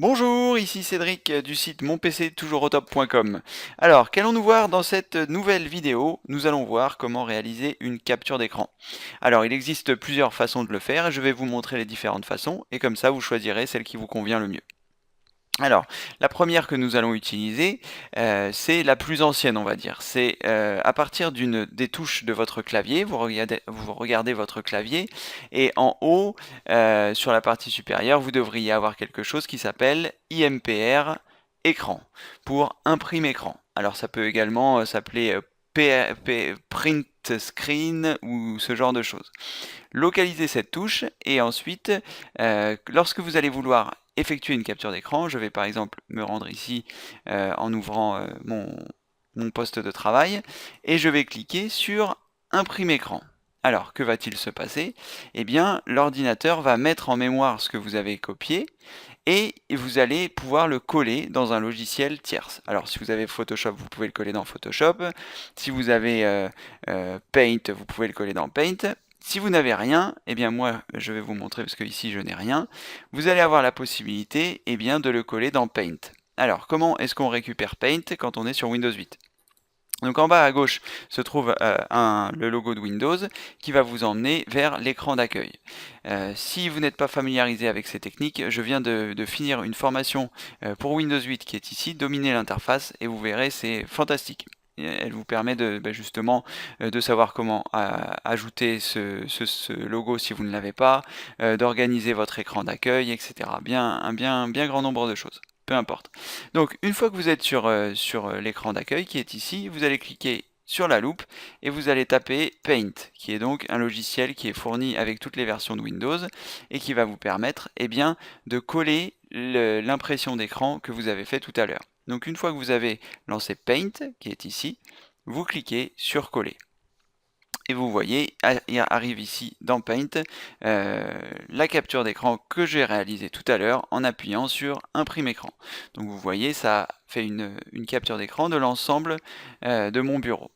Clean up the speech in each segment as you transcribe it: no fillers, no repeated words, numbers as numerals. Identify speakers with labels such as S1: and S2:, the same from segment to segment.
S1: Bonjour, ici Cédric du site monpctoujoursautop.com. Alors, qu'allons-nous voir dans cette nouvelle vidéo? Nous allons voir comment réaliser une capture d'écran. Alors, il existe plusieurs façons de le faire et je vais vous montrer les différentes façons et comme ça vous choisirez celle qui vous convient le mieux. Alors, la première que nous allons utiliser, c'est la plus ancienne, on va dire. C'est à partir des touches de votre clavier, vous regardez votre clavier, et en haut, sur la partie supérieure, vous devriez avoir quelque chose qui s'appelle IMPR écran, pour imprime écran. Alors ça peut également s'appeler print screen ou ce genre de choses. Localisez cette touche et ensuite, lorsque vous allez vouloir effectuer une capture d'écran, je vais par exemple me rendre ici en ouvrant mon poste de travail et je vais cliquer sur Imprimer écran. Alors, que va-t-il se passer? Eh bien, l'ordinateur va mettre en mémoire ce que vous avez copié et vous allez pouvoir le coller dans un logiciel tierce. Alors, si vous avez Photoshop, vous pouvez le coller dans Photoshop. Si vous avez Paint, vous pouvez le coller dans Paint. Si vous n'avez rien, eh bien moi je vais vous montrer parce que ici je n'ai rien. Vous allez avoir la possibilité eh bien, de le coller dans Paint. Alors, comment est-ce qu'on récupère Paint quand on est sur Windows 8? Donc en bas à gauche se trouve le logo de Windows qui va vous emmener vers l'écran d'accueil. Si vous n'êtes pas familiarisé avec ces techniques, je viens de finir une formation pour Windows 8 qui est ici, dominer l'interface, et vous verrez, c'est fantastique. Elle vous permet justement de savoir comment ajouter ce logo si vous ne l'avez pas, d'organiser votre écran d'accueil, etc. Bien grand nombre de choses. Peu importe. Donc, une fois que vous êtes sur l'écran d'accueil qui est ici, vous allez cliquer sur la loupe et vous allez taper Paint, qui est donc un logiciel qui est fourni avec toutes les versions de Windows et qui va vous permettre eh bien, de coller l'impression d'écran que vous avez fait tout à l'heure. Donc, une fois que vous avez lancé Paint, qui est ici, vous cliquez sur Coller. Et vous voyez, arrive ici dans Paint la capture d'écran que j'ai réalisée tout à l'heure en appuyant sur Imprime écran. Donc vous voyez, ça fait une capture d'écran de l'ensemble de mon bureau.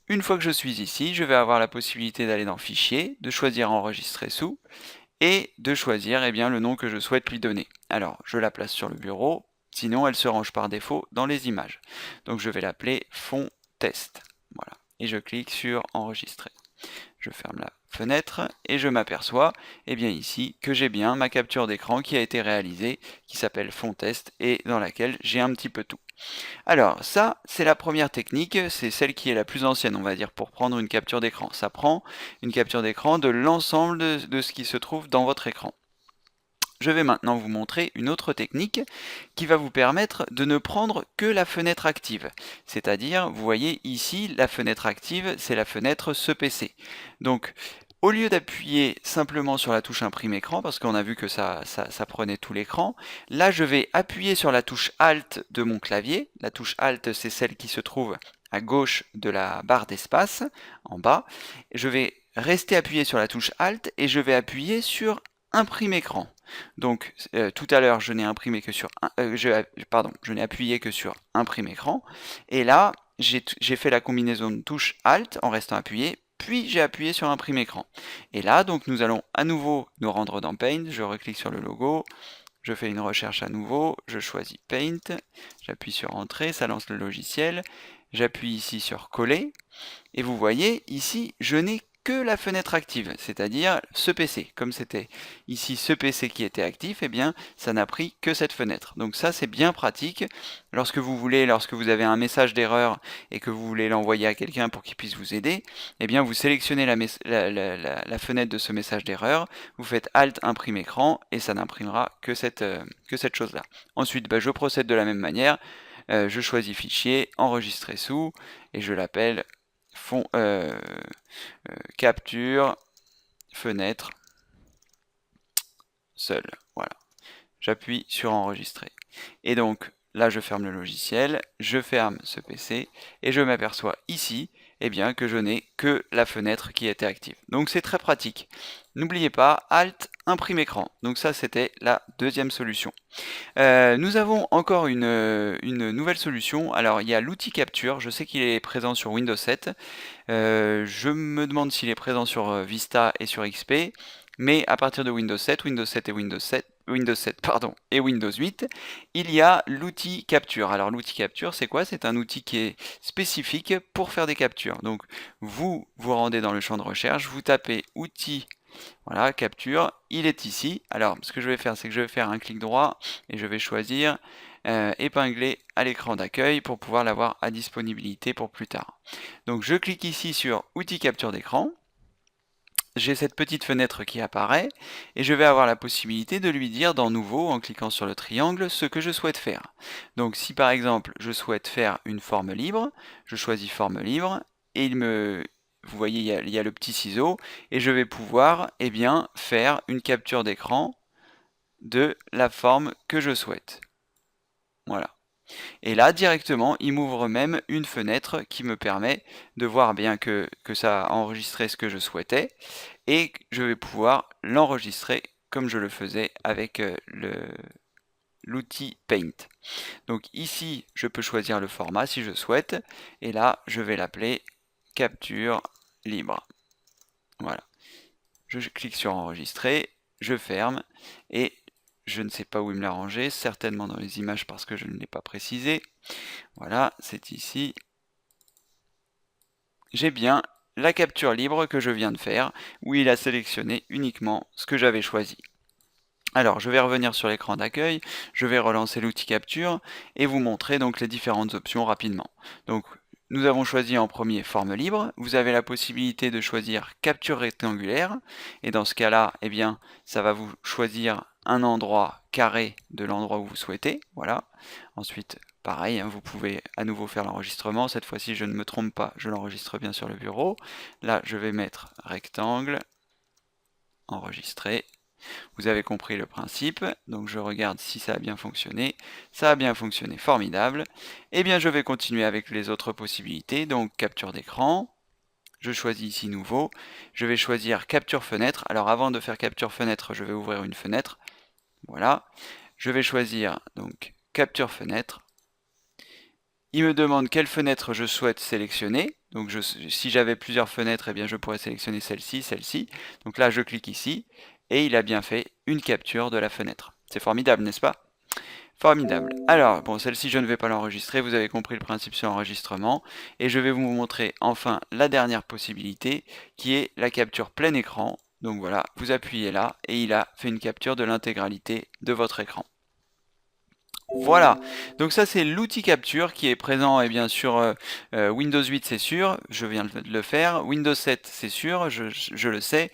S1: Une fois que je suis ici, je vais avoir la possibilité d'aller dans Fichier, de choisir Enregistrer sous, et de choisir eh bien, le nom que je souhaite lui donner. Alors, je la place sur le bureau, sinon elle se range par défaut dans les images. Donc je vais l'appeler Fond Test. Voilà. Et je clique sur Enregistrer. Je ferme la fenêtre et je m'aperçois eh bien ici que j'ai bien ma capture d'écran qui a été réalisée, qui s'appelle Fond Test et dans laquelle j'ai un petit peu tout. Alors ça, c'est la première technique, c'est celle qui est la plus ancienne, on va dire, pour prendre une capture d'écran. Ça prend une capture d'écran de l'ensemble de ce qui se trouve dans votre écran. Je vais maintenant vous montrer une autre technique qui va vous permettre de ne prendre que la fenêtre active. C'est-à-dire, vous voyez ici, la fenêtre active, c'est la fenêtre ce PC. Donc, au lieu d'appuyer simplement sur la touche imprime écran, parce qu'on a vu que ça prenait tout l'écran, là je vais appuyer sur la touche Alt de mon clavier. La touche Alt, c'est celle qui se trouve à gauche de la barre d'espace, en bas. Je vais rester appuyé sur la touche Alt et je vais appuyer sur Imprime écran. Donc tout à l'heure je n'ai imprimé que sur je n'ai appuyé que sur Imprime écran et là j'ai fait la combinaison de touche Alt en restant appuyé, puis j'ai appuyé sur Imprime écran. Et là donc nous allons à nouveau nous rendre dans Paint, je reclique sur le logo, je fais une recherche à nouveau, je choisis Paint, j'appuie sur Entrée, ça lance le logiciel, j'appuie ici sur Coller, et vous voyez ici je n'ai que la fenêtre active, c'est-à-dire ce PC. Comme c'était ici ce PC qui était actif, eh bien ça n'a pris que cette fenêtre. Donc ça c'est bien pratique. Lorsque vous avez un message d'erreur et que vous voulez l'envoyer à quelqu'un pour qu'il puisse vous aider, eh bien vous sélectionnez la fenêtre de ce message d'erreur, vous faites Alt imprime écran et ça n'imprimera que cette chose-là. Ensuite, je procède de la même manière. Je choisis Fichier, Enregistrer sous, et je l'appelle capture fenêtre seul. Voilà. J'appuie sur enregistrer. Et donc là je ferme le logiciel, je ferme ce PC et je m'aperçois ici eh bien, que je n'ai que la fenêtre qui était active. Donc c'est très pratique. N'oubliez pas, Alt, imprime écran. Donc ça c'était la deuxième solution. Nous avons encore une nouvelle solution. Alors il y a l'outil capture, je sais qu'il est présent sur Windows 7. Je me demande s'il est présent sur Vista et sur XP. Mais à partir de Windows 7 et Windows 7 Windows 7 pardon, et Windows 8, il y a l'outil capture. Alors l'outil capture, c'est quoi? C'est un outil qui est spécifique pour faire des captures. Donc vous vous rendez dans le champ de recherche, vous tapez outil, voilà, capture, il est ici. Alors ce que je vais faire, c'est que je vais faire un clic droit et je vais choisir épingler à l'écran d'accueil pour pouvoir l'avoir à disponibilité pour plus tard. Donc je clique ici sur outil capture d'écran. J'ai cette petite fenêtre qui apparaît et je vais avoir la possibilité de lui dire dans Nouveau, en cliquant sur le triangle, ce que je souhaite faire. Donc si par exemple je souhaite faire une forme libre, je choisis forme libre et vous voyez il y a le petit ciseau et je vais pouvoir faire une capture d'écran de la forme que je souhaite. Voilà. Et là, directement, il m'ouvre même une fenêtre qui me permet de voir bien que ça a enregistré ce que je souhaitais et je vais pouvoir l'enregistrer comme je le faisais avec l'outil Paint. Donc ici, je peux choisir le format si je souhaite et là, je vais l'appeler capture libre. Voilà. Je clique sur enregistrer, je ferme et je ne sais pas où il me l'a rangé, certainement dans les images parce que je ne l'ai pas précisé. Voilà, c'est ici. J'ai bien la capture libre que je viens de faire, où il a sélectionné uniquement ce que j'avais choisi. Alors, je vais revenir sur l'écran d'accueil, je vais relancer l'outil capture et vous montrer donc les différentes options rapidement. Donc, nous avons choisi en premier forme libre. Vous avez la possibilité de choisir capture rectangulaire. Et dans ce cas-là, eh bien, ça va vous choisir un endroit carré de l'endroit où vous souhaitez. Voilà. Ensuite, pareil, hein, vous pouvez à nouveau faire l'enregistrement. Cette fois-ci, je ne me trompe pas, je l'enregistre bien sur le bureau. Là, je vais mettre rectangle, enregistrer. Vous avez compris le principe, donc je regarde si ça a bien fonctionné. Ça a bien fonctionné, formidable. Eh bien, je vais continuer avec les autres possibilités, donc capture d'écran. Je choisis ici nouveau. Je vais choisir capture fenêtre. Alors avant de faire capture fenêtre, je vais ouvrir une fenêtre. Voilà. Je vais choisir donc capture fenêtre. Il me demande quelle fenêtre je souhaite sélectionner. Donc si j'avais plusieurs fenêtres, eh bien je pourrais sélectionner celle-ci, celle-ci. Donc là, je clique ici et il a bien fait une capture de la fenêtre. C'est formidable, n'est-ce pas? Formidable. Alors, bon, celle-ci, je ne vais pas l'enregistrer. Vous avez compris le principe sur l'enregistrement. Et je vais vous montrer enfin la dernière possibilité qui est la capture plein écran. Donc voilà, vous appuyez là et il a fait une capture de l'intégralité de votre écran. Voilà, donc ça c'est l'outil capture qui est présent sur Windows 8 c'est sûr, je viens de le faire, Windows 7 c'est sûr, je le sais.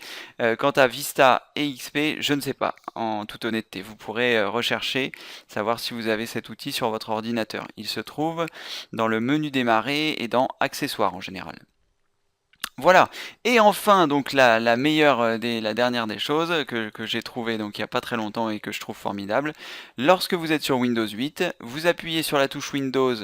S1: Quant à Vista et XP, je ne sais pas, en toute honnêteté. Vous pourrez rechercher, savoir si vous avez cet outil sur votre ordinateur. Il se trouve dans le menu démarrer et dans accessoires en général. Voilà. Et enfin, donc la dernière des choses que j'ai trouvé donc il n'y a pas très longtemps et que je trouve formidable. Lorsque vous êtes sur Windows 8, vous appuyez sur la touche Windows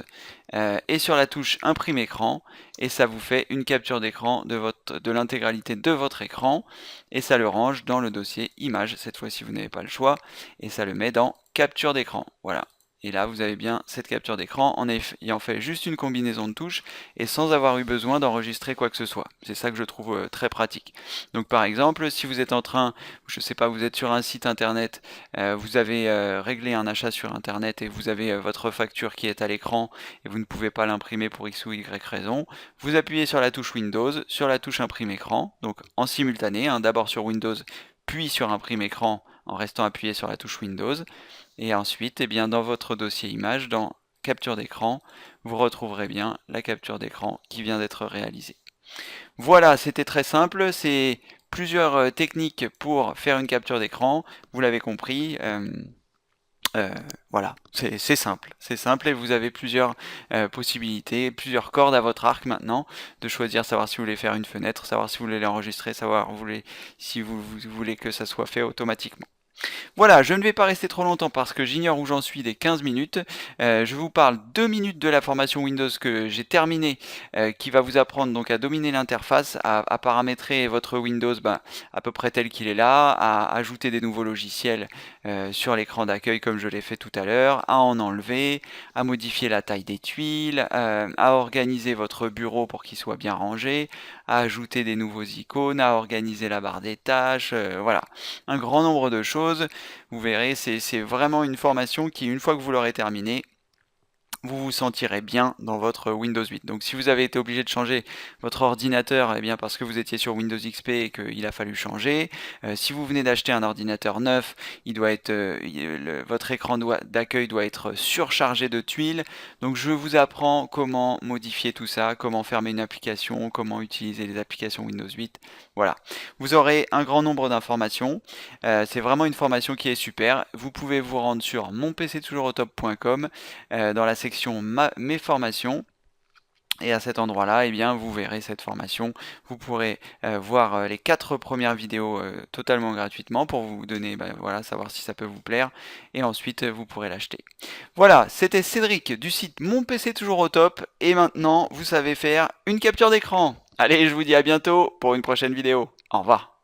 S1: et sur la touche imprime écran et ça vous fait une capture d'écran de l'intégralité de votre écran et ça le range dans le dossier images. Cette fois-ci, vous n'avez pas le choix et ça le met dans capture d'écran. Voilà. Et là, vous avez bien cette capture d'écran en ayant fait juste une combinaison de touches et sans avoir eu besoin d'enregistrer quoi que ce soit. C'est ça que je trouve très pratique. Donc par exemple, si vous êtes en train, je sais pas, vous êtes sur un site internet, vous avez réglé un achat sur internet et vous avez votre facture qui est à l'écran et vous ne pouvez pas l'imprimer pour X ou Y raison, vous appuyez sur la touche Windows, sur la touche imprime écran, donc en simultané, hein, d'abord sur Windows, puis sur imprime écran en restant appuyé sur la touche Windows. Et ensuite, dans votre dossier image, dans capture d'écran, vous retrouverez bien la capture d'écran qui vient d'être réalisée. Voilà, c'était très simple, c'est plusieurs techniques pour faire une capture d'écran, vous l'avez compris. Voilà, c'est simple et vous avez plusieurs possibilités, plusieurs cordes à votre arc maintenant, de choisir, savoir si vous voulez faire une fenêtre, savoir si vous voulez l'enregistrer, savoir si vous voulez que ça soit fait automatiquement. Voilà, je ne vais pas rester trop longtemps parce que j'ignore où j'en suis des 15 minutes. Je vous parle 2 minutes de la formation Windows que j'ai terminée, qui va vous apprendre donc à dominer l'interface, à paramétrer votre Windows à peu près tel qu'il est là, à ajouter des nouveaux logiciels sur l'écran d'accueil comme je l'ai fait tout à l'heure, à en enlever, à modifier la taille des tuiles, à organiser votre bureau pour qu'il soit bien rangé, à ajouter des nouveaux icônes, à organiser la barre des tâches, voilà, un grand nombre de choses. Vous verrez, c'est vraiment une formation qui, une fois que vous l'aurez terminée, vous vous sentirez bien dans votre Windows 8. Donc si vous avez été obligé de changer votre ordinateur, eh bien parce que vous étiez sur Windows XP et qu'il a fallu changer. Si vous venez d'acheter un ordinateur neuf, il doit être, votre écran d'accueil doit être surchargé de tuiles. Donc je vous apprends comment modifier tout ça, comment fermer une application, comment utiliser les applications Windows 8. Voilà. Vous aurez un grand nombre d'informations. C'est vraiment une formation qui est super. Vous pouvez vous rendre sur monpctoujoursautop.com dans la section mes formations. Et à cet endroit-là, eh bien, vous verrez cette formation. Vous pourrez voir les 4 premières vidéos totalement gratuitement pour vous donner, voilà, savoir si ça peut vous plaire. Et ensuite, vous pourrez l'acheter. Voilà, c'était Cédric du site Mon PC Toujours au Top. Et maintenant, vous savez faire une capture d'écran. Allez, je vous dis à bientôt pour une prochaine vidéo. Au revoir.